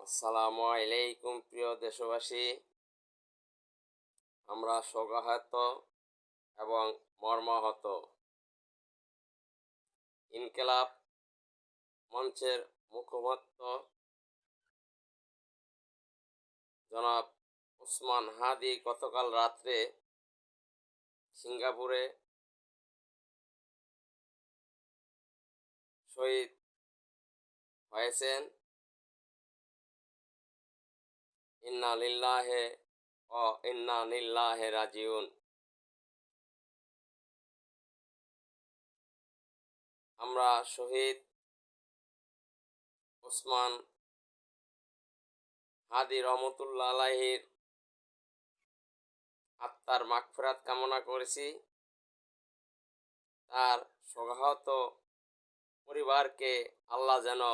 আসসালামু আলাইকুম প্রিয় দেশবাসী। আমরা শোকাহত এবং মর্মাহত ইনকিলাব মঞ্চের মুখপাত্র জনাব ওসমান হাদি গতকাল রাত্রে সিঙ্গাপুরে শহীদ হয়েছেন। ইন্না লিল্লাহি ও ইন্না ইলাইহি রাজিউন। আমরা শহীদ ওসমান হাদি রহমতুল্লাহ আলাইহির আত্মার মাগফিরাত কামনা করেছি। তার শোকাহত পরিবারকে আল্লাহ যেন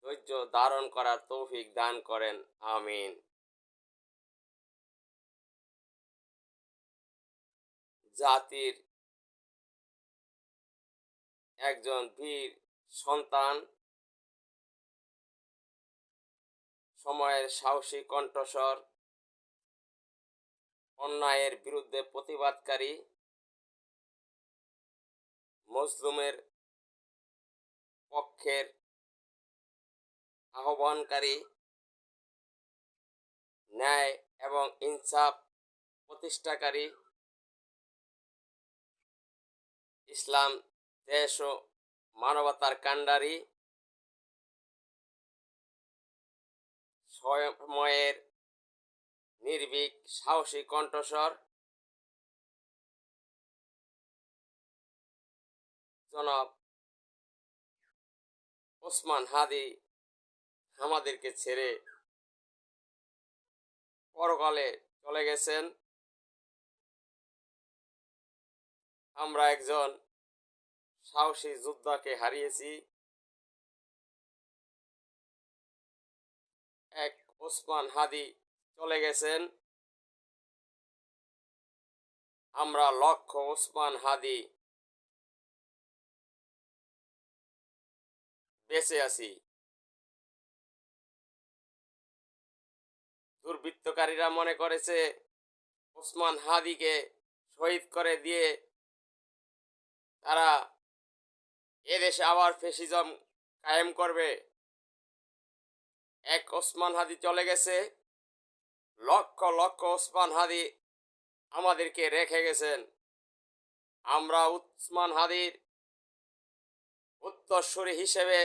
ধৈর্য ধারণ করার তৌফিক দান করেন, আমিন। জাতির একজন বীর সন্তান, সময়ের সাহসী কণ্ঠস্বর, অন্যায়ের বিরুদ্ধে প্রতিবাদকারী, মজলুমের পক্ষের আহ্বানকারী, ন্যায় এবং ইনসাফ প্রতিষ্ঠাকারী, ইসলাম দেশ ও মানবতার কাণ্ডারী, সময়ের নির্ভীক সাহসী কণ্ঠস্বর জনাব ওসমান হাদি আমাদেরকে ছেড়ে পরকালে চলে গেছেন। আমরা একজন সাহসী যোদ্ধাকে হারিয়েছি। এক ওসমান হাদি চলে গেছেন। আমরা লক্ষ ওসমান হাদি বেঁচে আছি। দুর্বৃত্তকারীরা মনে করেছে ওসমান হাদিকে শহীদ করে দিয়ে তারা এদেশে আবার ফ্যাসিজম কায়েম করবে। এক ওসমান হাদি চলে গেছে, লক্ষ লক্ষ ওসমান হাদি আমাদেরকে রেখে গেছেন। আমরা ওসমান হাদির উত্তরসূরি হিসেবে